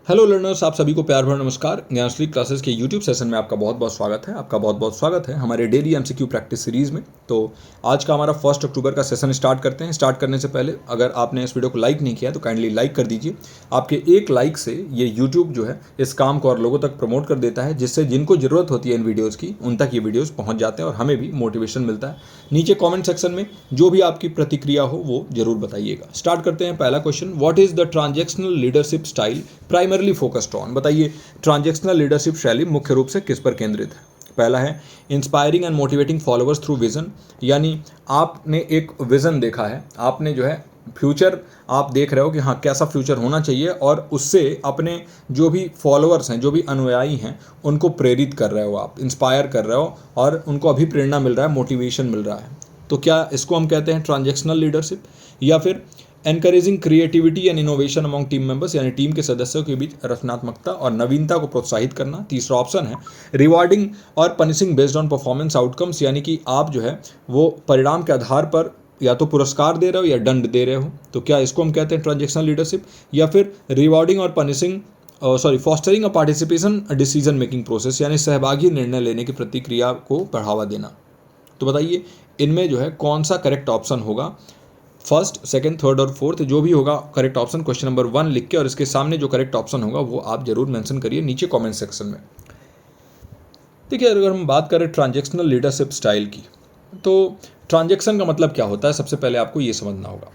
Hello learners, आप सभी को प्यार भरा नमस्कार। ज्ञानश्री क्लासेस के यूट्यूब सेशन में आपका बहुत बहुत स्वागत है। आपका बहुत बहुत स्वागत है हमारे डेली एमसीक्यू प्रैक्टिस सीरीज़ में। तो आज का हमारा 1 अक्टूबर का सेशन स्टार्ट करते हैं। स्टार्ट करने से पहले अगर आपने इस वीडियो को लाइक नहीं किया तो काइंडली लाइक कर दीजिए। आपके एक लाइक से ये यूट्यूब जो है इस काम को और लोगों तक प्रमोट कर देता है, जिससे जिनको ज़रूरत होती है इन वीडियोज़ की उन तक ये वीडियोज़ पहुँच जाते हैं और हमें भी मोटिवेशन मिलता है। नीचे कॉमेंट सेक्शन में जो भी आपकी प्रतिक्रिया हो वो जरूर बताइएगा। स्टार्ट करते हैं। पहला question, what is the transactional leadership style primarily focused on. बताइए ट्रांजैक्शनल लीडरशिप शैली मुख्य रूप से किस पर केंद्रित है। पहला है inspiring and motivating followers through vision, यानी आपने एक विजन देखा है, आपने जो है फ्यूचर आप देख रहे हो कि हाँ कैसा फ्यूचर होना चाहिए और उससे अपने जो भी फॉलोअर्स हैं, जो भी अनुयायी हैं, उनको प्रेरित कर रहे हो, आप इंस्पायर कर रहे हो और उनको अभी प्रेरणा मिल रहा है, मोटिवेशन मिल रहा है। तो क्या इसको हम कहते हैं ट्रांजैक्शनल लीडरशिप। या फिर encouraging creativity and innovation among team members, यानी टीम के सदस्यों के बीच रचनात्मकता और नवीनता को प्रोत्साहित करना। तीसरा ऑप्शन है रिवार्डिंग और punishing based on performance outcomes, यानी कि आप जो है वो परिणाम के आधार पर या तो पुरस्कार दे रहे हो या दंड दे रहे हो। तो क्या इसको हम कहते हैं ट्रांजैक्शनल लीडरशिप। या फिर रिवार्डिंग और पनिशिंग फॉस्टरिंग अ पार्टिसिपेशन डिसीजन मेकिंग प्रोसेस, यानी सहभागी निर्णय लेने की प्रतिक्रिया को बढ़ावा देना। तो बताइए इनमें जो है कौन सा करेक्ट ऑप्शन होगा। फर्स्ट, सेकंड, थर्ड और फोर्थ जो भी होगा करेक्ट ऑप्शन क्वेश्चन नंबर 1 लिख के और इसके सामने जो करेक्ट ऑप्शन होगा वो आप जरूर मेंशन करिए नीचे कमेंट सेक्शन में। देखिए अगर हम बात करें ट्रांजैक्शनल लीडरशिप स्टाइल की, तो ट्रांजैक्शन का मतलब क्या होता है सबसे पहले आपको ये समझना होगा।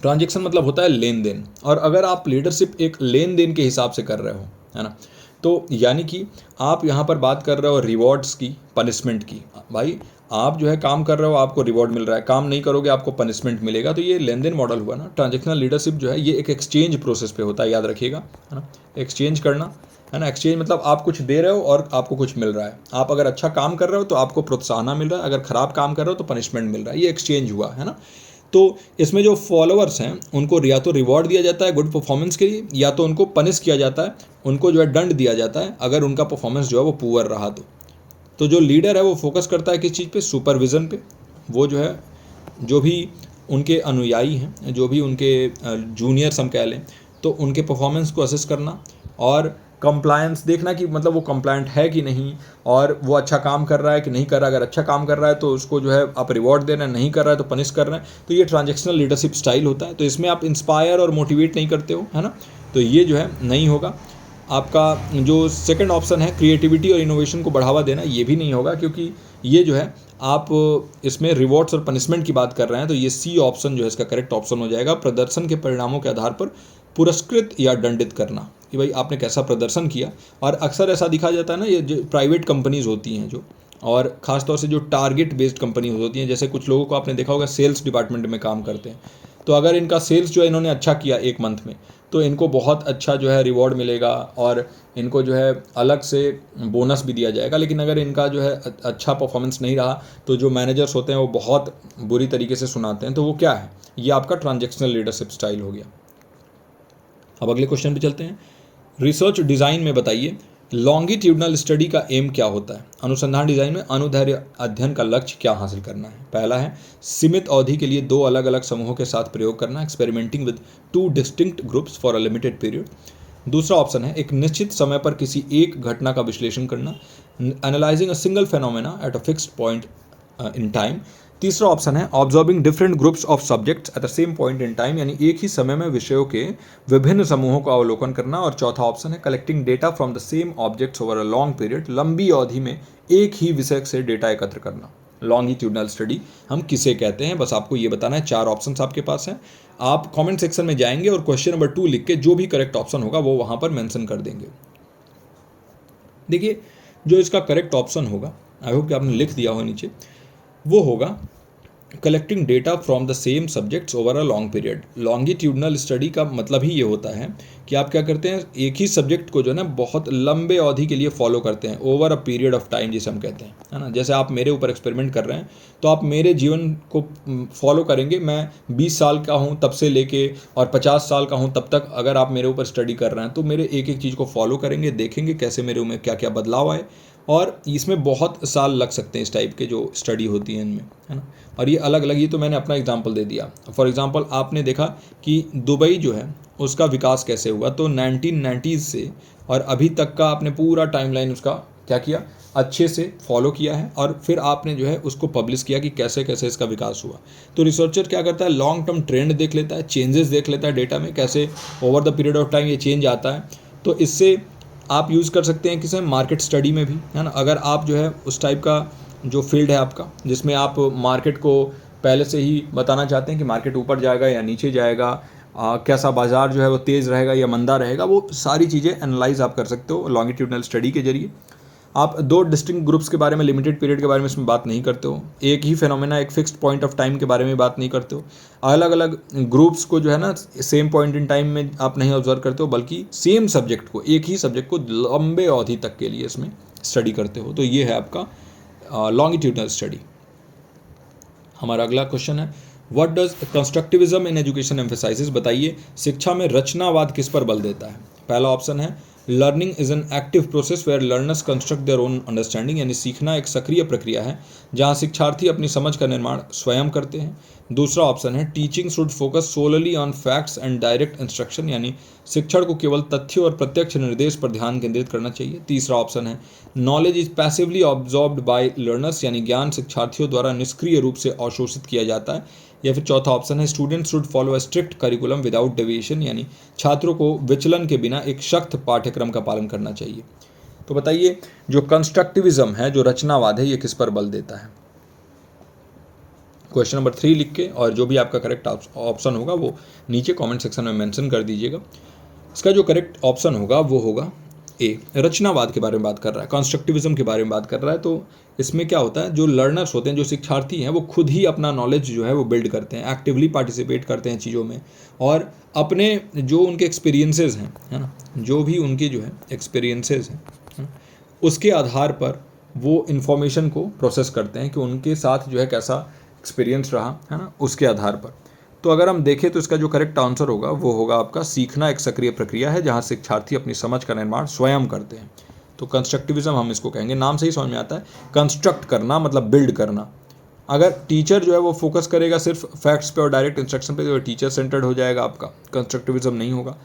ट्रांजैक्शन मतलब होता है लेन देन, और अगर आप लीडरशिप एक लेन देन के हिसाब से कर रहे हो, है ना, तो यानी कि आप यहाँ पर बात कर रहे हो रिवॉर्ड्स की, पनिशमेंट की। भाई आप जो है काम कर रहे हो, आपको रिवॉर्ड मिल रहा है, काम नहीं करोगे आपको पनिशमेंट मिलेगा, तो ये लेन देन मॉडल हुआ ना। ट्रांजैक्शनल लीडरशिप जो है ये एक एक्सचेंज प्रोसेस पे होता है, याद रखिएगा, है ना। एक्सचेंज करना, है ना। एक्सचेंज मतलब आप कुछ दे रहे हो और आपको कुछ मिल रहा है। आप अगर अच्छा काम कर रहे हो तो आपको प्रोत्साहन मिल रहा है, अगर खराब काम कर रहे हो तो पनिशमेंट मिल रहा है। ये एक्सचेंज हुआ, है ना। तो इसमें जो फॉलोअर्स हैं उनको या तो रिवॉर्ड दिया जाता है गुड परफॉर्मेंस के लिए, या तो उनको पनिश किया जाता है, उनको जो है दंड दिया जाता है अगर उनका परफॉर्मेंस जो है वो पुअर रहा तो जो लीडर है वो फोकस करता है किस चीज़ पे, सुपरविज़न पे। वो जो है जो भी उनके अनुयायी हैं, जो भी उनके जूनियर्स हम कह लें, तो उनके परफॉर्मेंस को असेस करना और कंप्लायंस देखना कि मतलब वो कंप्लायंट है कि नहीं, और वो अच्छा काम कर रहा है कि नहीं कर रहा है। अगर अच्छा काम कर रहा है तो उसको जो है आप रिवॉर्ड दे रहे हैं, नहीं कर रहा है तो पनिश कर रहे हैं। तो ये ट्रांजैक्शनल लीडरशिप स्टाइल होता है। तो इसमें आप इंस्पायर और मोटिवेट नहीं करते हो, है ना, तो ये जो है नहीं होगा। आपका जो सेकंड ऑप्शन है क्रिएटिविटी और इनोवेशन को बढ़ावा देना, ये भी नहीं होगा, क्योंकि ये जो है आप इसमें रिवॉर्ड्स और पनिशमेंट की बात कर रहे हैं। तो ये सी ऑप्शन जो है इसका करेक्ट ऑप्शन हो जाएगा। प्रदर्शन के परिणामों के आधार पर पुरस्कृत या दंडित करना, कि भाई आपने कैसा प्रदर्शन किया। और अक्सर ऐसा दिखा जाता है ना, ये जो प्राइवेट कंपनीज होती हैं जो, और ख़ासतौर से जो टारगेट बेस्ड कंपनीज होती हैं, जैसे कुछ लोगों को आपने देखा होगा सेल्स डिपार्टमेंट में काम करते हैं, तो अगर इनका सेल्स जो है इन्होंने अच्छा किया एक मंथ में, तो इनको बहुत अच्छा जो है रिवॉर्ड मिलेगा और इनको जो है अलग से बोनस भी दिया जाएगा। लेकिन अगर इनका जो है अच्छा परफॉर्मेंस नहीं रहा तो जो मैनेजर्स होते हैं वो बहुत बुरी तरीके से सुनाते हैं। तो वो क्या है, ये आपका ट्रांजैक्शनल लीडरशिप स्टाइल हो गया। अब अगले क्वेश्चन पे चलते हैं। रिसर्च डिज़ाइन में बताइए लॉन्गिट्यूडनल स्टडी का एम क्या होता है। अनुसंधान डिजाइन में अनुदैर्ध्य अध्ययन का लक्ष्य क्या हासिल करना है। पहला है सीमित अवधि के लिए 2 अलग अलग समूहों के साथ प्रयोग करना, experimenting with 2 distinct groups for a limited period. दूसरा ऑप्शन है एक निश्चित समय पर किसी एक घटना का विश्लेषण करना, analysing a single phenomena at a fixed point in time. तीसरा ऑप्शन है observing different groups of subjects at the same point in time, यानी एक ही समय में विषयों के विभिन्न समूहों का अवलोकन करना। और चौथा ऑप्शन है collecting data from the same objects over a long period, लंबी अवधि में एक ही विषय से डेटा एकत्र करना। लॉन्गिट्यूडनल स्टडी हम किसे कहते हैं, बस आपको ये बताना है। 4 ऑप्शंस आपके पास हैं। आप कमेंट सेक्शन में जाएंगे और क्वेश्चन नंबर 2 लिख के जो भी करेक्ट ऑप्शन होगा वो वहां पर मेंशन कर देंगे। देखिए जो इसका करेक्ट ऑप्शन होगा, आई होप कि आपने लिख दिया हो नीचे, वो होगा collecting data from the same subjects over a long period. Longitudinal study का मतलब ही ये होता है कि आप क्या करते हैं, एक ही सब्जेक्ट को जो है ना बहुत लंबे अवधि के लिए फॉलो करते हैं, over a period of time जिसे हम कहते हैं, है ना। जैसे आप मेरे ऊपर एक्सपेरिमेंट कर रहे हैं तो आप मेरे जीवन को फॉलो करेंगे। मैं 20 साल का हूँ तब से लेके और 50 साल का हूँ तब तक अगर आप मेरे ऊपर स्टडी कर रहे हैं तो मेरे एक एक चीज़ को फॉलो करेंगे, देखेंगे कैसे मेरे में क्या क्या बदलाव आए, और इसमें बहुत साल लग सकते हैं इस टाइप के जो स्टडी होती है इनमें, है ना। और ये अलग अलग, ये तो मैंने अपना एग्जांपल दे दिया। फॉर एग्जांपल आपने देखा कि दुबई जो है उसका विकास कैसे हुआ, तो 1990s से और अभी तक का आपने पूरा टाइमलाइन उसका क्या किया, अच्छे से फॉलो किया है, और फिर आपने जो है उसको पब्लिश किया कि कैसे कैसे इसका विकास हुआ। तो रिसर्चर क्या करता है, लॉन्ग टर्म ट्रेंड देख लेता है, चेंजेस देख लेता है डेटा में, कैसे over the period of time ये चेंज आता है। तो इससे आप यूज़ कर सकते हैं किसी मार्केट स्टडी में भी, है ना। अगर आप जो है उस टाइप का जो फील्ड है आपका, जिसमें आप मार्केट को पहले से ही बताना चाहते हैं कि मार्केट ऊपर जाएगा या नीचे जाएगा, कैसा बाज़ार जो है वो तेज़ रहेगा या मंदा रहेगा, वो सारी चीज़ें एनालाइज आप कर सकते हो लॉन्गिट्यूडनल स्टडी के जरिए। आप दो डिस्टिंक्ट ग्रुप्स के बारे में, लिमिटेड पीरियड के बारे में इसमें बात नहीं करते हो, एक ही फेनोमेना, एक फिक्स्ड पॉइंट ऑफ टाइम के बारे में बात नहीं करते हो, अलग अलग ग्रुप्स को जो है ना सेम पॉइंट इन टाइम में आप नहीं ऑब्जर्व करते हो, बल्कि सेम सब्जेक्ट को, एक ही सब्जेक्ट को लंबे अवधि तक के लिए इसमें स्टडी करते हो। तो ये है आपका लॉन्गिट्यूडनल स्टडी। हमारा अगला क्वेश्चन है, what does constructivism in education emphasises, बताइए शिक्षा में रचनावाद किस पर बल देता है। पहला ऑप्शन है learning is an active process where learners construct their own understanding, यानी सीखना एक सक्रिय प्रक्रिया है जहां शिक्षार्थी अपनी समझ का निर्माण स्वयं करते हैं। दूसरा ऑप्शन है teaching should focus solely on facts and direct instruction, यानी शिक्षण को केवल तथ्यों और प्रत्यक्ष निर्देश पर ध्यान केंद्रित करना चाहिए। तीसरा ऑप्शन है knowledge is passively absorbed by learners, यानी ज्ञान शिक्षार्थियों द्वारा निष्क्रिय रूप से अवशोषित किया जाता है। या फिर चौथा ऑप्शन है students should follow a strict curriculum without deviation, यानी छात्रों को विचलन के बिना एक सख्त पाठ्यक्रम का पालन करना चाहिए। तो बताइए जो कंस्ट्रक्टिविज्म है, जो रचनावाद है, ये किस पर बल देता है। क्वेश्चन नंबर 3 लिख के, और जो भी आपका करेक्ट ऑप्शन होगा वो नीचे कमेंट सेक्शन में मेंशन कर दीजिएगा। इसका जो करेक्ट ऑप्शन होगा वो होगा ए, रचनावाद के बारे में बात कर रहा है, कंस्ट्रक्टिविज्म के बारे में बात कर रहा है। तो इसमें क्या होता है, जो लर्नर्स होते हैं, जो शिक्षार्थी हैं, वो खुद ही अपना नॉलेज जो है वो बिल्ड करते हैं, एक्टिवली पार्टिसिपेट करते हैं चीज़ों में, और अपने जो उनके एक्सपीरियंसेस हैं, है ना, जो भी उनके जो है एक्सपीरियंसेस हैं, है ना, उसके आधार पर वो इन्फॉर्मेशन को प्रोसेस करते हैं कि उनके साथ जो है कैसा एक्सपीरियंस रहा, है ना, उसके आधार पर। तो अगर हम देखें तो इसका जो करेक्ट आंसर होगा वो होगा आपका सीखना एक सक्रिय प्रक्रिया है जहां शिक्षार्थी अपनी समझ का निर्माण स्वयं करते हैं। तो कंस्ट्रक्टिविज्म हम इसको कहेंगे, नाम से ही समझ में आता है, कंस्ट्रक्ट करना मतलब बिल्ड करना। अगर टीचर जो है वो फोकस करेगा सिर्फ फैक्ट्स पे और डायरेक्ट इंस्ट्रक्शन पे, तो टीचर सेंटर्ड हो जाएगा आपका, कंस्ट्रक्टिविज्म नहीं होगा।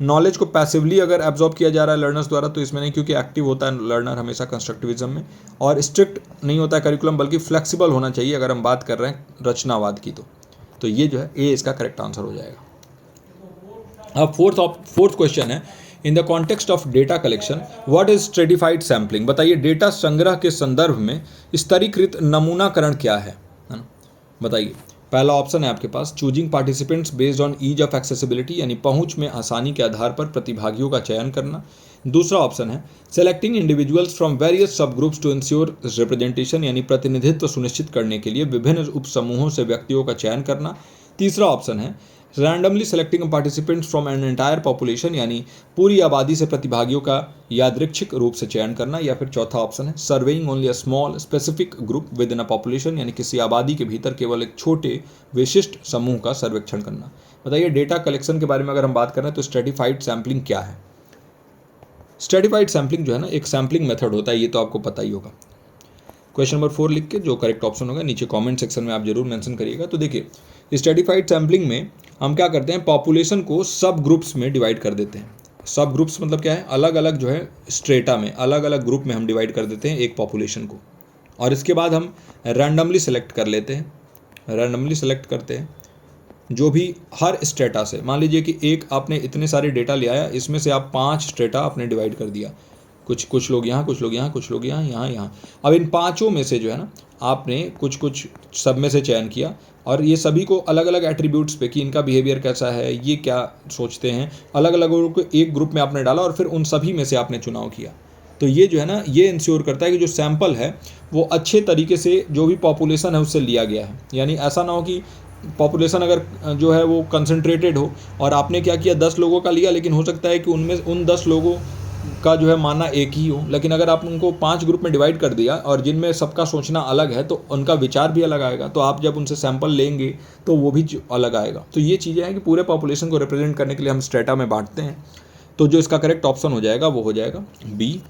नॉलेज को पैसिवली अगर एब्जॉर्ब किया जा रहा है लर्नर्स द्वारा, तो इसमें नहीं, क्योंकि एक्टिव होता है लर्नर हमेशा कंस्ट्रक्टिविज्म में, और स्ट्रिक्ट नहीं होता है करिकुलम, बल्कि फ्लेक्सिबल होना चाहिए अगर हम बात कर रहे हैं रचनावाद की। तो ये जो है ए इसका करेक्ट आंसर हो जाएगा। अब फोर्थ क्वेश्चन है, इन the context of data collection what is stratified sampling, बताइए डेटा संग्रह के संदर्भ में स्तरीकृत नमूनाकरण क्या है ना, बताइए। पहला ऑप्शन है आपके पास choosing participants based on ease of accessibility, यानी पहुंच में आसानी के आधार पर प्रतिभागियों का चयन करना। दूसरा ऑप्शन है सेलेक्टिंग इंडिविजुअल्स फ्रॉम वेरियस सब ग्रुप्स टू इंश्योर रिप्रेजेंटेशन, यानी प्रतिनिधित्व सुनिश्चित करने के लिए विभिन्न उपसमूहों से व्यक्तियों का चयन करना। तीसरा ऑप्शन है randomly selecting participants from an entire population, यानी पूरी आबादी से प्रतिभागियों का यादृच्छिक रूप से चयन करना। या फिर चौथा ऑप्शन है surveying only a small specific group with in a population, यानी किसी आबादी के भीतर केवल एक छोटे विशिष्ट समूह का सर्वेक्षण करना। बताइए डेटा कलेक्शन के बारे में अगर हम बात करें तो स्ट्रेटिफाइड सैम्पलिंग क्या है। स्ट्रेटिफाइड सैम्पलिंग जो है ना एक सैम्पलिंग मेथड होता है, ये तो आपको पता ही होगा। क्वेश्चन नंबर 4 लिख के जो करेक्ट ऑप्शन होगा नीचे कमेंट सेक्शन में आप जरूर मेंशन करिएगा। तो देखिए स्ट्रेटिफाइड सैम्पलिंग में हम क्या करते हैं, पॉपुलेशन को सब ग्रुप्स में डिवाइड कर देते हैं। सब ग्रुप्स मतलब क्या है, अलग अलग जो है स्ट्रेटा में, अलग अलग ग्रुप में हम डिवाइड कर देते हैं एक पॉपुलेशन को, और इसके बाद हम रैंडमली सेलेक्ट कर लेते हैं, रैंडमली सेलेक्ट करते हैं जो भी हर स्ट्रेटा से, मान लीजिए कि एक आपने इतने सारे डेटा ले आया, इसमें से आप 5 स्ट्रेटा आपने डिवाइड कर दिया, कुछ लोग यहाँ, कुछ लोग यहाँ, कुछ लोग यहाँ। अब इन पांचों में से जो है ना आपने कुछ सब में से चयन किया, और ये सभी को अलग अलग एट्रीब्यूट्स पे कि इनका बिहेवियर कैसा है, ये क्या सोचते हैं, अलग अलग लोगों को एक ग्रुप में आपने डाला, और फिर उन सभी में से आपने चुनाव किया। तो ये जो है ना ये इंश्योर करता है कि जो सैंपल है वो अच्छे तरीके से जो भी पॉपुलेशन है उससे लिया गया है। यानी ऐसा ना हो कि पॉपुलेशन अगर जो है वो कंसंट्रेटेड हो और आपने क्या किया 10 लोगों का लिया, लेकिन हो सकता है कि उनमें उन 10 लोगों का जो है मानना एक ही हो, लेकिन अगर आप उनको 5 ग्रुप में डिवाइड कर दिया और जिनमें सबका सोचना अलग है तो उनका विचार भी अलग आएगा, तो आप जब उनसे सैंपल लेंगे तो वो भी अलग आएगा। तो ये चीज़ें हैं कि पूरे पॉपुलेशन को रिप्रेजेंट करने के लिए हम स्ट्रेटा में बांटते हैं। तो जो इसका करेक्ट ऑप्शन हो जाएगा वो हो जाएगा बी,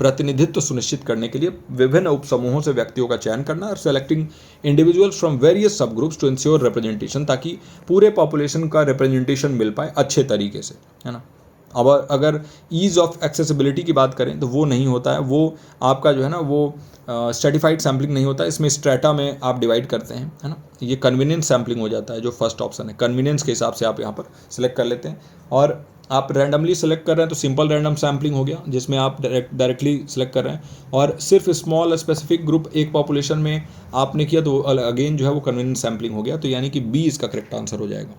प्रतिनिधित्व सुनिश्चित करने के लिए विभिन्न उपसमूहों से व्यक्तियों का चयन करना और सेलेक्टिंग इंडिविजुअल्स फ्रॉम वेरियस सब ग्रुप्स टू इंश्योर रिप्रेजेंटेशन, ताकि पूरे पॉपुलेशन का रिप्रेजेंटेशन मिल पाए अच्छे तरीके से, है ना। अब अगर ईज़ ऑफ एक्सेसिबिलिटी की बात करें तो वो नहीं होता है, वो आपका जो है ना वो स्ट्रेटिफाइड सैम्पलिंग नहीं होता है, इसमें स्ट्रेटा में आप डिवाइड करते हैं, है ना। ये कन्वीनियंस सैम्पलिंग हो जाता है, जो फर्स्ट ऑप्शन है कन्वीनियंस के हिसाब से आप यहाँ पर सिलेक्ट कर लेते हैं। और आप रैंडमली सेलेक्ट कर रहे हैं तो सिंपल रैंडम सैम्पलिंग हो गया, जिसमें आप डायरेक्टली सेलेक्ट कर रहे हैं, और सिर्फ स्मॉल स्पेसिफिक ग्रुप एक पॉपुलेशन में आपने किया तो अगेन जो है वो कन्वीनियंस सैम्पलिंग हो गया। तो यानी कि बी इसका करेक्ट आंसर हो जाएगा।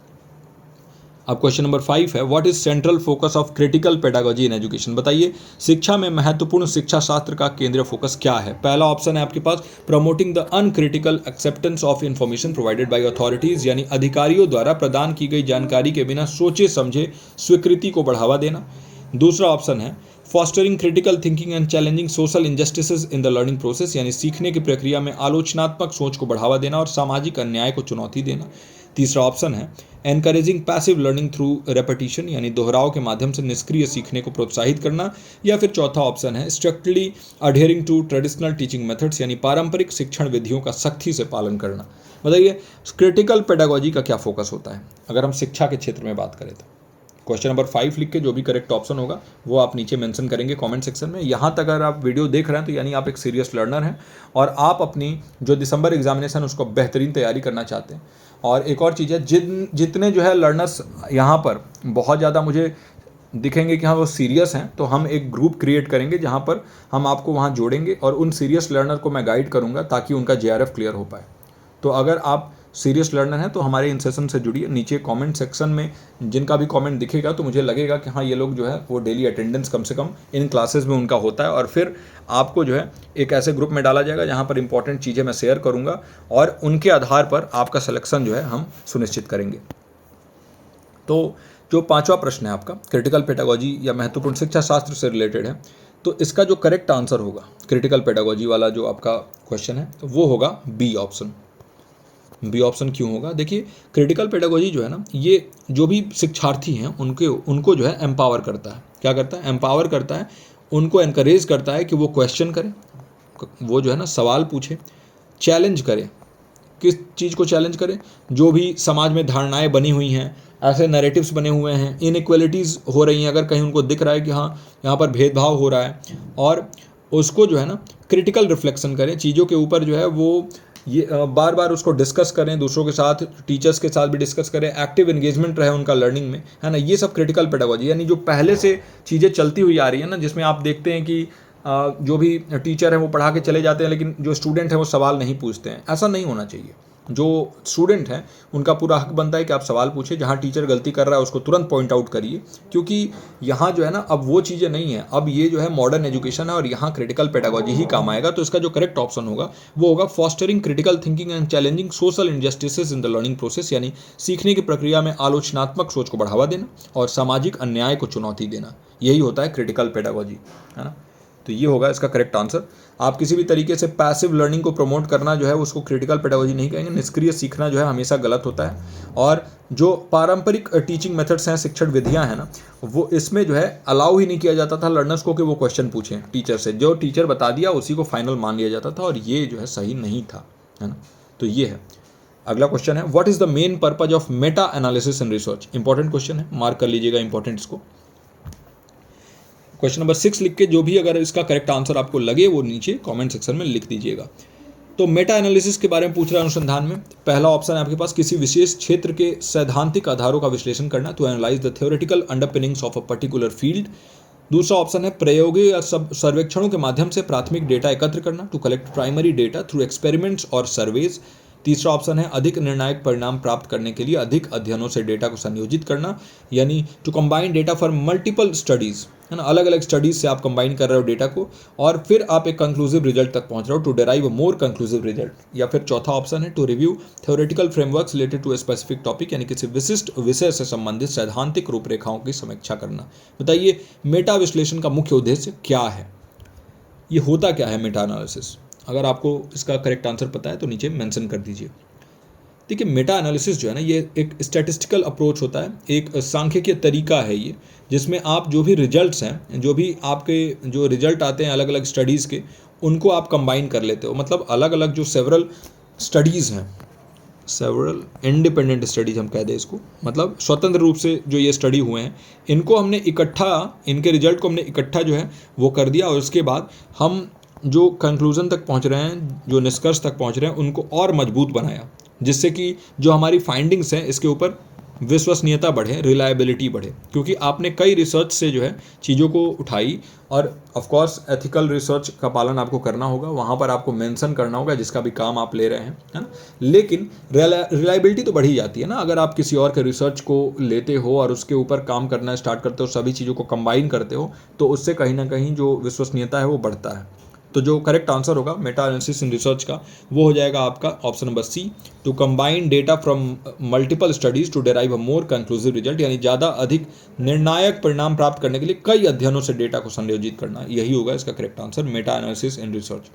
अब क्वेश्चन नंबर 5 है, what is central focus of critical pedagogy in education. बताइए शिक्षा में महत्वपूर्ण शिक्षा शास्त्र का केंद्रीय फोकस क्या है। पहला ऑप्शन है आपके पास promoting the uncritical acceptance of information provided by authorities, यानी अधिकारियों द्वारा प्रदान की गई जानकारी के बिना सोचे समझे स्वीकृति को बढ़ावा देना। दूसरा ऑप्शन है fostering critical thinking and challenging social injustices in the learning process, यानी सीखने की प्रक्रिया में आलोचनात्मक सोच को बढ़ावा देना और सामाजिक अन्याय को चुनौती देना। तीसरा ऑप्शन है encouraging passive learning through repetition, यानी दोहराव के माध्यम से निष्क्रिय सीखने को प्रोत्साहित करना। या फिर चौथा ऑप्शन है strictly adhering to traditional teaching methods, यानी पारंपरिक शिक्षण विधियों का सख्ती से पालन करना। बताइए क्रिटिकल पेडागोजी का क्या फोकस होता है अगर हम शिक्षा के क्षेत्र में बात करें तो। क्वेश्चन नंबर 5 लिख के जो भी करेक्ट ऑप्शन होगा वो आप नीचे मेंशन करेंगे कमेंट सेक्शन में। यहाँ तक अगर आप वीडियो देख रहे हैं तो यानी आप एक सीरियस लर्नर हैं और आप अपनी जो दिसंबर एग्जामिनेशन उसको बेहतरीन तैयारी करना चाहते हैं। और एक और चीज़ है, जितने जो है लर्नर्स यहाँ पर बहुत ज़्यादा मुझे दिखेंगे कि हाँ वो सीरियस हैं, तो हम एक ग्रुप क्रिएट करेंगे जहाँ पर हम आपको वहाँ जोड़ेंगे और उन सीरियस लर्नर को मैं गाइड करूँगा ताकि उनका JRF क्लियर हो पाए। तो अगर आप सीरियस लर्नर हैं तो हमारे इन सेशन से जुड़िए। नीचे कमेंट सेक्शन में जिनका भी कमेंट दिखेगा तो मुझे लगेगा कि हाँ ये लोग जो है वो डेली अटेंडेंस कम से कम इन क्लासेस में उनका होता है, और फिर आपको जो है एक ऐसे ग्रुप में डाला जाएगा जहाँ पर इंपॉर्टेंट चीज़ें मैं शेयर करूँगा और उनके आधार पर आपका सिलेक्शन जो है हम सुनिश्चित करेंगे। तो जो 5वां प्रश्न है आपका क्रिटिकल पेडागोजी या महत्वपूर्ण शिक्षा शास्त्र से रिलेटेड है, तो इसका जो करेक्ट आंसर होगा क्रिटिकल पेडागोजी वाला जो आपका क्वेश्चन है तो वो होगा बी ऑप्शन। बी ऑप्शन क्यों होगा? देखिए क्रिटिकल पेडागोजी जो है ना, ये जो भी शिक्षार्थी हैं उनको जो है एम्पावर करता है। क्या करता है? एम्पावर करता है, उनको एनकरेज करता है कि वो क्वेश्चन करें, वो जो है ना सवाल पूछे, चैलेंज करें। किस चीज़ को चैलेंज करें? जो भी समाज में धारणाएं बनी हुई हैं, ऐसे नैरेटिव्स बने हुए हैं, इनइक्वलिटीज़ हो रही हैं, अगर कहीं उनको दिख रहा है कि हाँ यहाँ पर भेदभाव हो रहा है, और उसको जो है ना क्रिटिकल रिफ्लेक्शन करें चीज़ों के ऊपर, जो है वो ये बार बार उसको डिस्कस करें, दूसरों के साथ, टीचर्स के साथ भी डिस्कस करें, एक्टिव एंगेजमेंट रहे उनका लर्निंग में, है ना। ये सब क्रिटिकल पेडागोजी, यानी जो पहले से चीज़ें चलती हुई आ रही है ना, जिसमें आप देखते हैं कि जो भी टीचर हैं वो पढ़ा के चले जाते हैं लेकिन जो स्टूडेंट हैं वो सवाल नहीं पूछते हैं। ऐसा नहीं होना चाहिए। जो स्टूडेंट हैं उनका पूरा हक बनता है कि आप सवाल पूछें, जहाँ टीचर गलती कर रहा है उसको तुरंत पॉइंट आउट करिए, क्योंकि यहाँ जो है ना अब वो चीज़ें नहीं हैं, अब ये जो है मॉडर्न एजुकेशन है और यहाँ क्रिटिकल पेडागोजी ही काम आएगा। तो इसका जो करेक्ट ऑप्शन होगा वो होगा fostering critical thinking and challenging social injustices in the learning process, यानी सीखने की प्रक्रिया में आलोचनात्मक सोच को बढ़ावा देना और सामाजिक अन्याय को चुनौती देना। यही होता है क्रिटिकल पेडागोजी, है ना। तो ये होगा इसका करेक्ट आंसर। आप किसी भी तरीके से पैसिव लर्निंग को प्रमोट करना जो है उसको क्रिटिकल पेडागोजी नहीं कहेंगे। निष्क्रिय सीखना जो है हमेशा गलत होता है। और जो पारंपरिक टीचिंग मेथड्स हैं, शिक्षण विधियां हैं ना, वो इसमें जो है अलाउ ही नहीं किया जाता था लर्नर्स को कि वो क्वेश्चन पूछें टीचर से। जो टीचर बता दिया उसी को फाइनल मान लिया जाता था, और ये जो है सही नहीं था, है ना। तो ये है। अगला क्वेश्चन है, what is the main purpose of Meta analysis in research. Important question है, मार्क कर लीजिएगा इंपॉर्टेंट इसको। क्वेश्चन नंबर 6 लिख के जो भी अगर इसका करेक्ट आंसर आपको लगे वो नीचे कमेंट सेक्शन में लिख दीजिएगा। तो मेटा एनालिसिस के बारे में पूछ रहा है अनुसंधान में। पहला ऑप्शन है आपके पास किसी विशेष क्षेत्र के सैद्धांतिक आधारों का विश्लेषण करना, to analyse the theoretical underpinnings of a particular field. दूसरा ऑप्शन है प्रयोगों या सर्वेक्षणों के माध्यम से प्राथमिक डेटा एकत्र करना, to collect primary data through experiments और सर्वेज। तीसरा ऑप्शन है अधिक निर्णायक परिणाम प्राप्त करने के लिए अधिक अध्ययनों से डेटा को संयोजित करना, यानी to combine data for multiple studies, है ना। अलग अलग स्टडीज से आप कंबाइन कर रहे हो डेटा को और फिर आप एक कंक्लूसिव रिजल्ट तक पहुंच रहे हो, to derive more conclusive result. या फिर चौथा ऑप्शन है to review theoretical frameworks related to a specific topic, यानी किसी विशिष्ट विषय से संबंधित सैद्धांतिक रूपरेखाओं की समीक्षा करना। बताइए मेटा विश्लेषण का मुख्य उद्देश्य क्या है? ये होता क्या है मेटा एनालिसिस? अगर आपको इसका करेक्ट आंसर पता है तो नीचे मेंशन कर दीजिए। देखिए मेटा एनालिसिस जो है ना, ये एक स्टैटिस्टिकल अप्रोच होता है, एक सांख्यिकीय तरीका है ये, जिसमें आप जो भी रिजल्ट्स हैं, जो भी आपके जो रिजल्ट आते हैं अलग अलग स्टडीज़ के, उनको आप कंबाइन कर लेते हो। मतलब अलग अलग जो सेवरल स्टडीज़ हैं, सेवरल इंडिपेंडेंट स्टडीज हम कह दें इसको, मतलब स्वतंत्र रूप से जो ये स्टडी हुए हैं, इनको हमने इकट्ठा, इनके रिजल्ट को हमने इकट्ठा जो है वो कर दिया, और उसके बाद हम जो कंक्लूज़न तक पहुंच रहे हैं, जो निष्कर्ष तक पहुंच रहे हैं, उनको और मजबूत बनाया, जिससे कि जो हमारी फाइंडिंग्स हैं इसके ऊपर विश्वसनीयता बढ़े, रिलायबिलिटी बढ़े, क्योंकि आपने कई रिसर्च से जो है चीज़ों को उठाई, और ऑफ कोर्स एथिकल रिसर्च का पालन आपको करना होगा, वहाँ पर आपको मेंशन करना होगा जिसका भी काम आप ले रहे हैं, है ना। लेकिन रिलायबिलिटी तो बढ़ ही जाती है ना, अगर आप किसी और के रिसर्च को लेते हो और उसके ऊपर काम करना स्टार्ट करते हो, सभी चीज़ों को कंबाइन करते हो, तो उससे कहीं ना कहीं जो विश्वसनीयता है वो बढ़ता है। तो जो करेक्ट आंसर होगा मेटा एनालिसिस इन रिसर्च का, वो हो जाएगा आपका option number C, to combine data from multiple studies to derive a more conclusive result, यानी ज़्यादा अधिक निर्णायक परिणाम प्राप्त करने के लिए कई अध्ययनों से डेटा को संयोजित करना, यही होगा इसका correct answer, Meta analysis in research.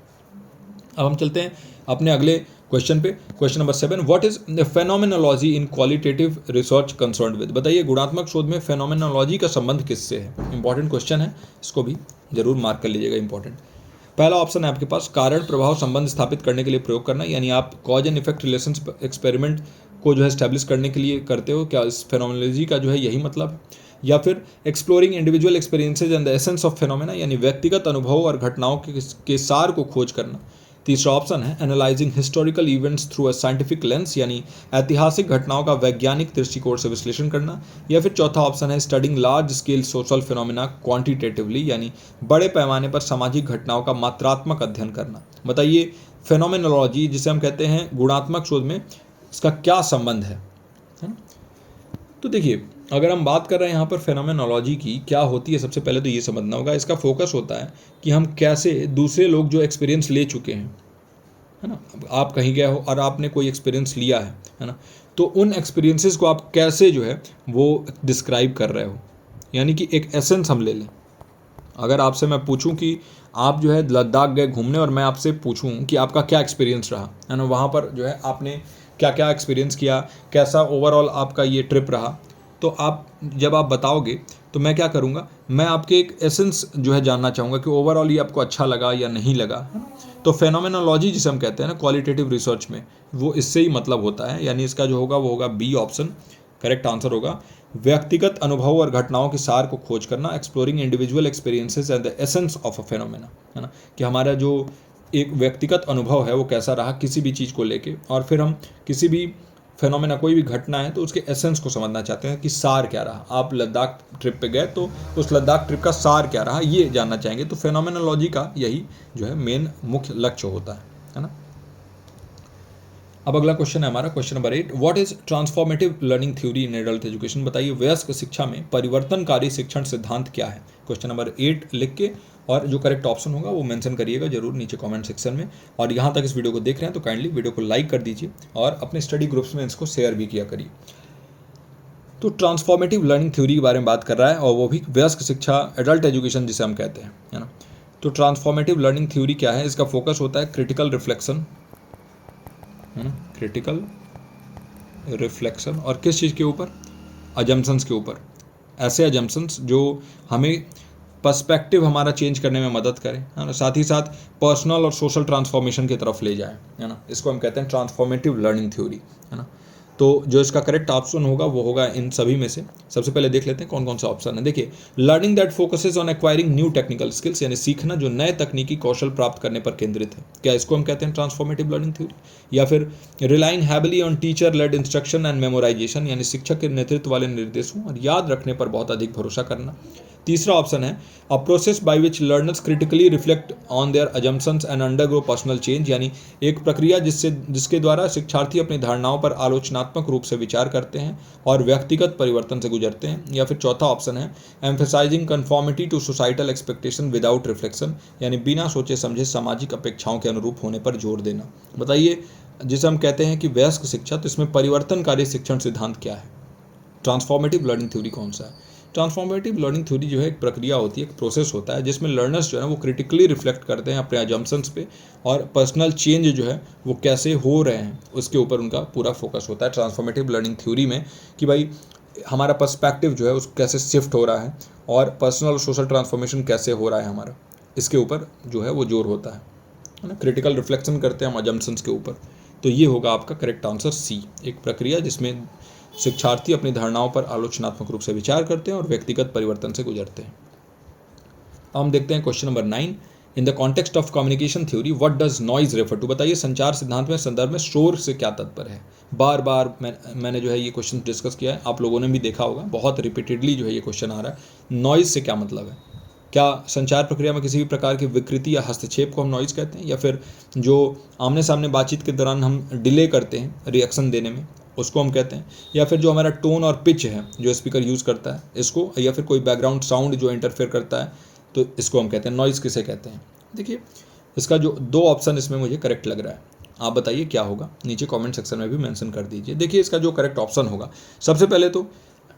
अब हम चलते हैं अपने अगले क्वेश्चन पे, question number 7, what is the phenomenology in qualitative research concerned with. बताइए गुणात्मक शोध में फेनोमेनोलॉजी का संबंध किससे है। इंपॉर्टेंट क्वेश्चन है, इसको भी जरूर मार्क कर लीजिएगा, इंपॉर्टेंट। पहला ऑप्शन है आपके पास कारण प्रभाव संबंध स्थापित करने के लिए प्रयोग करना, यानी आप cause and effect relation experiment को जो है स्टैब्लिश करने के लिए करते हो, क्या इस फेनोमेनोलॉजी का जो है यही मतलब है। या फिर exploring individual experiences and the essence of phenomena, यानी व्यक्तिगत अनुभव और घटनाओं के सार को खोज करना। तीसरा ऑप्शन है analysing historical events through a scientific lens, यानी ऐतिहासिक घटनाओं का वैज्ञानिक दृष्टिकोण से विश्लेषण करना। या फिर चौथा ऑप्शन है studying large scale social phenomena quantitatively, यानी बड़े पैमाने पर सामाजिक घटनाओं का मात्रात्मक अध्ययन करना। बताइए फेनोमेनोलॉजी जिसे हम कहते हैं गुणात्मक शोध में, इसका क्या संबंध है ना। तो देखिए अगर हम बात कर रहे हैं यहाँ पर फेनोमेनोलॉजी की क्या होती है, सबसे पहले तो ये समझना होगा, इसका फोकस होता है कि हम कैसे दूसरे लोग जो एक्सपीरियंस ले चुके हैं, है ना, आप कहीं गए हो और आपने कोई एक्सपीरियंस लिया है ना, तो उन एक्सपीरियंसेस को आप कैसे जो है वो डिस्क्राइब कर रहे हो, यानी कि एक एसेंस हम ले लें। अगर आपसे मैं पूछूं कि आप जो है लद्दाख गए घूमने, और मैं आपसे पूछूं कि आपका क्या एक्सपीरियंस रहा, है ना, वहाँ पर जो है आपने क्या क्या एक्सपीरियंस किया, कैसा ओवरऑल आपका ये ट्रिप रहा, तो आप जब आप बताओगे तो मैं क्या करूँगा, मैं आपके एक एसेंस जो है जानना चाहूँगा कि ओवरऑल ये आपको अच्छा लगा या नहीं लगा, है ना। तो फेनोमेनोलॉजी जिसे हम कहते हैं ना क्वालिटेटिव रिसर्च में, वो इससे ही मतलब होता है, यानी इसका जो होगा वो होगा बी ऑप्शन, करेक्ट आंसर होगा। व्यक्तिगत अनुभव और घटनाओं के सार को खोज करना, exploring individual experiences and the essence of a phenomena, है ना, कि हमारा जो एक व्यक्तिगत अनुभव है वो कैसा रहा किसी भी चीज़ को लेके, और फिर हम किसी भी फेनोमेना कोई भी घटना है तो उसके एसेंस को समझना चाहते हैं कि सार क्या रहा। आप लद्दाख ट्रिप पे गए तो उस लद्दाख ट्रिप का सार क्या रहा ये जानना चाहेंगे। तो फेनोमेनोलॉजी का यही जो है मेन मुख्य लक्ष्य होता है ना। अब अगला क्वेश्चन है हमारा question number 8, what is transformative learning theory in adult education. बताइए वयस्क शिक्षा में परिवर्तनकारी शिक्षण सिद्धांत क्या है। क्वेश्चन नंबर 8 लिख के और जो करेक्ट ऑप्शन होगा वो मेंशन करिएगा जरूर नीचे कमेंट सेक्शन में। और यहाँ तक इस वीडियो को देख रहे हैं तो काइंडली वीडियो को लाइक कर दीजिए और अपने स्टडी ग्रुप्स में इसको शेयर भी किया करिए। तो ट्रांसफॉर्मेटिव लर्निंग थ्योरी के बारे में बात कर रहा है, और वो भी वयस्क शिक्षा एडल्ट एजुकेशन जिसे हम कहते हैं, है ना। तो ट्रांसफॉर्मेटिव लर्निंग थ्योरी क्या है, इसका फोकस होता है क्रिटिकल रिफ्लेक्शन, है ना, क्रिटिकल रिफ्लेक्शन, और किस चीज़ के ऊपर, अजम्पशंस के ऊपर, ऐसे अजम्पशंस जो हमें पर्सपेक्टिव हमारा चेंज करने में मदद करें, है ना, साथ ही साथ पर्सनल और सोशल ट्रांसफॉर्मेशन की तरफ ले जाए, है ना। इसको हम कहते हैं ट्रांसफॉर्मेटिव लर्निंग थ्योरी, है ना। तो जो इसका करेक्ट ऑप्शन होगा वो होगा इन सभी में से। सबसे पहले देख लेते हैं कौन कौन सा ऑप्शन है। देखिए learning that focuses on acquiring new technical skills, यानी सीखना जो नए तकनीकी कौशल प्राप्त करने पर केंद्रित है, क्या इसको हम कहते हैं ट्रांसफॉर्मेटिव लर्निंग थ्योरी। या फिर relying heavily on teacher led instruction and memorisation, यानी शिक्षक के नेतृत्व वाले निर्देशों और याद रखने पर बहुत अधिक भरोसा करना। तीसरा ऑप्शन है a process by which learners critically reflect on their assumptions and undergo personal change, यानी एक प्रक्रिया जिसके द्वारा शिक्षार्थी अपनी धारणाओं पर आलोचनात्मक रूप से विचार करते हैं और व्यक्तिगत परिवर्तन से गुजरते हैं। या फिर चौथा ऑप्शन है emphasising conformity to societal expectation without reflection, यानी बिना सोचे समझे सामाजिक अपेक्षाओं के अनुरूप होने पर जोर देना। बताइए जिसे हम कहते हैं कि वयस्क शिक्षा, तो इसमें परिवर्तनकारी शिक्षण सिद्धांत क्या है, ट्रांसफॉर्मेटिव लर्निंग थ्योरी कौन सा है। ट्रांसफॉर्मेटिव लर्निंग थ्योरी जो है एक प्रक्रिया होती है, एक प्रोसेस होता है जिसमें लर्नर्स जो है वो क्रिटिकली रिफ्लेक्ट करते हैं अपने अजम्पशंस पे और पर्सनल चेंज जो है वो कैसे हो रहे हैं उसके ऊपर उनका पूरा फोकस होता है ट्रांसफॉर्मेटिव लर्निंग थ्योरी में, कि भाई हमारा पर्सपेक्टिव जो है उस कैसे शिफ्ट हो रहा है और पर्सनल और सोशल ट्रांसफॉर्मेशन कैसे हो रहा है हमारा, इसके ऊपर जो है वो जोर होता है ना। क्रिटिकल रिफ्लेक्शन करते हैं हम अजम्पशंस के ऊपर। तो ये होगा आपका करेक्ट आंसर सी, एक प्रक्रिया जिसमें शिक्षार्थी अपनी धारणाओं पर आलोचनात्मक रूप से विचार करते हैं और व्यक्तिगत परिवर्तन से गुजरते हैं। अब हम देखते हैं question number 9, in the context of communication theory what does noise refer to. बताइए संचार सिद्धांत में संदर्भ में शोर से क्या तात्पर्य है। बार बार मैंने जो है ये क्वेश्चन डिस्कस किया है, आप लोगों ने भी देखा होगा, बहुत रिपीटेडली जो है ये क्वेश्चन आ रहा है। नॉइज से क्या मतलब है? क्या संचार प्रक्रिया में किसी भी प्रकार की विकृति या हस्तक्षेप को हम नॉइज कहते हैं, या फिर जो आमने सामने बातचीत के दौरान हम डिले करते हैं रिएक्शन देने में उसको हम कहते हैं, या फिर जो हमारा टोन और पिच है जो स्पीकर यूज़ करता है इसको, या फिर कोई बैकग्राउंड साउंड जो इंटरफेयर करता है तो इसको हम कहते हैं। नॉइज़ किसे कहते हैं? देखिए इसका जो 2 ऑप्शन इसमें मुझे करेक्ट लग रहा है, आप बताइए क्या होगा, नीचे कमेंट सेक्शन में भी मेंशन कर दीजिए। देखिए इसका जो करेक्ट ऑप्शन होगा, सबसे पहले तो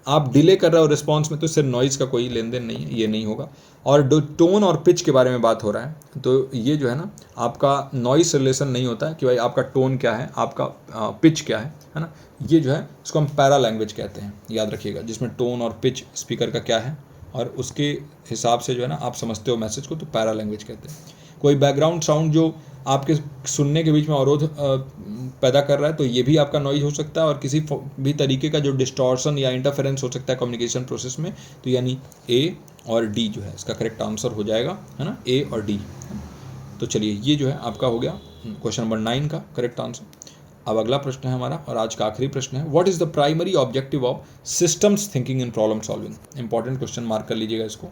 आप डिले कर रहे हो रिस्पॉन्स में तो इससे नॉइज़ का कोई लेन देन नहीं है, ये नहीं होगा। और जो टोन और पिच के बारे में बात हो रहा है तो ये जो है ना आपका नॉइज़ रिलेशन नहीं होता है कि भाई आपका टोन क्या है, आपका पिच क्या है ना। ये जो है इसको हम पैरा लैंग्वेज कहते हैं, याद रखिएगा, जिसमें टोन और पिच स्पीकर का क्या है और उसके हिसाब से जो है ना आप समझते हो मैसेज को, तो पैरा लैंग्वेज कहते हैं। कोई बैकग्राउंड साउंड जो आपके सुनने के बीच में अवरोध पैदा कर रहा है तो ये भी आपका नॉइज हो सकता है, और किसी भी तरीके का जो डिस्टॉर्शन या इंटरफेरेंस हो सकता है कम्युनिकेशन प्रोसेस में, तो यानी ए और डी जो है इसका करेक्ट आंसर हो जाएगा, है ना, ए और डी। तो चलिए ये जो है आपका हो गया क्वेश्चन नंबर 9 का करेक्ट आंसर। अब अगला प्रश्न है हमारा और आज का आखिरी प्रश्न है, what is the primary objective of systems thinking in problem solving. Important question, mark कर लीजिएगा इसको।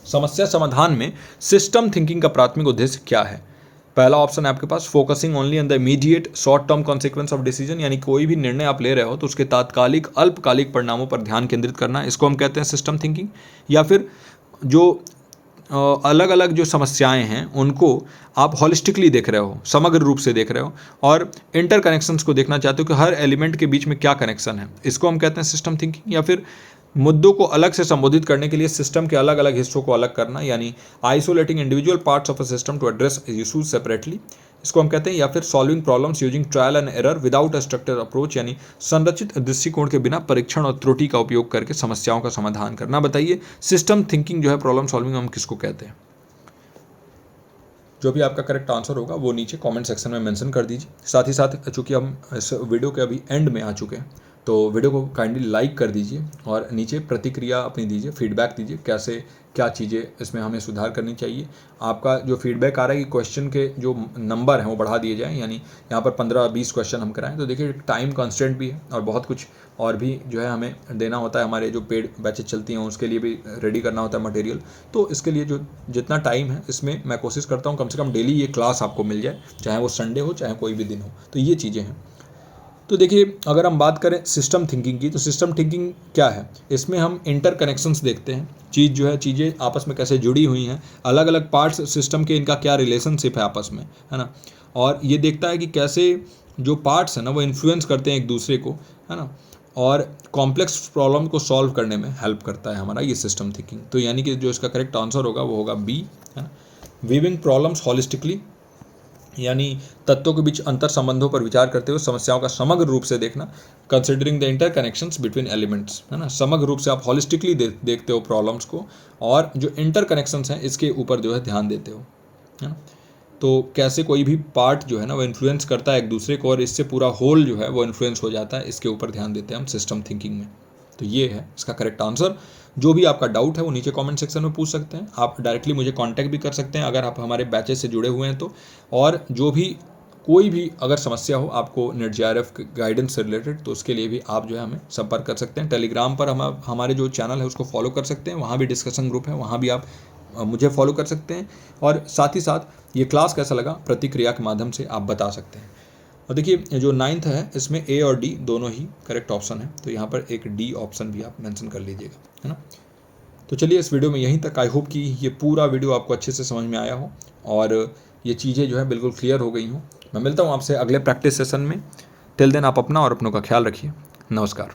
समस्या समाधान में सिस्टम थिंकिंग का प्राथमिक उद्देश्य क्या है? पहला ऑप्शन है आपके पास focusing only on the immediate short term consequence of decision, यानी कोई भी निर्णय आप ले रहे हो तो उसके तात्कालिक अल्पकालिक परिणामों पर ध्यान केंद्रित करना, इसको हम कहते हैं सिस्टम थिंकिंग। या फिर जो अलग अलग जो समस्याएं हैं उनको आप हॉलिस्टिकली देख रहे हो, समग्र रूप से देख रहे हो, और इंटर कनेक्शंस को देखना चाहते हो कि हर एलिमेंट के बीच में क्या कनेक्शन है, इसको हम कहते हैं सिस्टम थिंकिंग। या फिर मुद्दों को अलग से संबोधित करने के लिए सिस्टम के अलग अलग हिस्सों को अलग करना, यानी isolating individual parts of a system to address issues separately, इसको हम कहते हैं। या फिर solving problems using trial and error without a structured approach, यानी संरचित दृष्टिकोण के बिना परीक्षण और त्रुटि का उपयोग करके समस्याओं का समाधान करना। बताइए सिस्टम थिंकिंग जो है प्रॉब्लम सॉल्विंग हम किसको कहते हैं? जो भी आपका करेक्ट आंसर होगा वो नीचे कमेंट सेक्शन में मेंशन कर दीजिए। साथ ही साथ चूंकि हम इस वीडियो के अभी एंड में आ चुके हैं तो वीडियो को काइंडली लाइक कर दीजिए और नीचे प्रतिक्रिया अपनी दीजिए, फीडबैक दीजिए, कैसे क्या चीज़ें इसमें हमें सुधार करनी चाहिए। आपका जो फीडबैक आ रहा है कि क्वेश्चन के जो नंबर हैं वो बढ़ा दिए जाएँ, यानी यहाँ पर 15-20 क्वेश्चन हम कराएं, तो देखिए टाइम कंस्ट्रेंट भी है और बहुत कुछ और भी जो है हमें देना होता है, हमारे जो पेड बैचेज चलती हैं उसके लिए भी रेडी करना होता है मटेरियल। तो इसके लिए जो जितना टाइम है इसमें मैं कोशिश करता हूँ कम से कम डेली ये क्लास आपको मिल जाए, चाहे वो संडे हो चाहे कोई भी दिन हो। तो ये चीज़ें हैं। तो देखिए अगर हम बात करें सिस्टम थिंकिंग की, तो सिस्टम थिंकिंग क्या है? इसमें हम इंटर कनेक्शंस देखते हैं, चीज़ जो है चीज़ें आपस में कैसे जुड़ी हुई हैं, अलग अलग पार्ट्स सिस्टम के इनका क्या रिलेशनशिप है आपस में, है ना। और ये देखता है कि कैसे जो पार्ट्स हैं ना वो इन्फ्लुएंस करते हैं एक दूसरे को, है ना, और कॉम्प्लेक्स प्रॉब्लम को सॉल्व करने में हेल्प करता है हमारा ये सिस्टम थिंकिंग। तो यानी कि जो इसका करेक्ट आंसर होगा वो होगा बी, है ना। वीविंग प्रॉब्लम्स हॉलिस्टिकली, यानी तत्वों के बीच अंतर संबंधों पर विचार करते हुए समस्याओं का समग्र रूप से देखना, considering the inter connections between elements, है ना। समग्र रूप से आप हॉलिस्टिकली देखते हो प्रॉब्लम्स को और जो इंटर कनेक्शंस हैं इसके ऊपर जो है ध्यान देते हो, है ना। तो कैसे कोई भी पार्ट जो है ना वो इन्फ्लुएंस करता है एक दूसरे को और इससे पूरा होल जो है वो इन्फ्लुएंस हो जाता है, इसके ऊपर ध्यान देते हैं हम सिस्टम थिंकिंग में। तो ये है इसका करेक्ट आंसर। जो भी आपका डाउट है वो नीचे कमेंट सेक्शन में पूछ सकते हैं, आप डायरेक्टली मुझे कांटेक्ट भी कर सकते हैं अगर आप हमारे बैचेस से जुड़े हुए हैं तो। और जो भी कोई भी अगर समस्या हो आपको नेट JRF गाइडेंस से रिलेटेड, तो उसके लिए भी आप जो है हमें संपर्क कर सकते हैं। टेलीग्राम पर हम हमारे जो चैनल है उसको फॉलो कर सकते हैं, वहाँ भी डिस्कशन ग्रुप है, वहाँ भी आप मुझे फॉलो कर सकते हैं। और साथ ही साथ ये क्लास कैसा लगा प्रतिक्रिया के माध्यम से आप बता सकते हैं। और देखिए जो 9th है इसमें ए और डी दोनों ही करेक्ट ऑप्शन है, तो यहाँ पर एक डी ऑप्शन भी आप मेंशन कर लीजिएगा, है ना। तो चलिए इस वीडियो में यहीं तक। आई होप कि ये पूरा वीडियो आपको अच्छे से समझ में आया हो और ये चीज़ें जो है बिल्कुल क्लियर हो गई हों। मैं मिलता हूँ आपसे अगले प्रैक्टिस सेशन में। टिल देन आप अपना और अपनों का ख्याल रखिए। नमस्कार।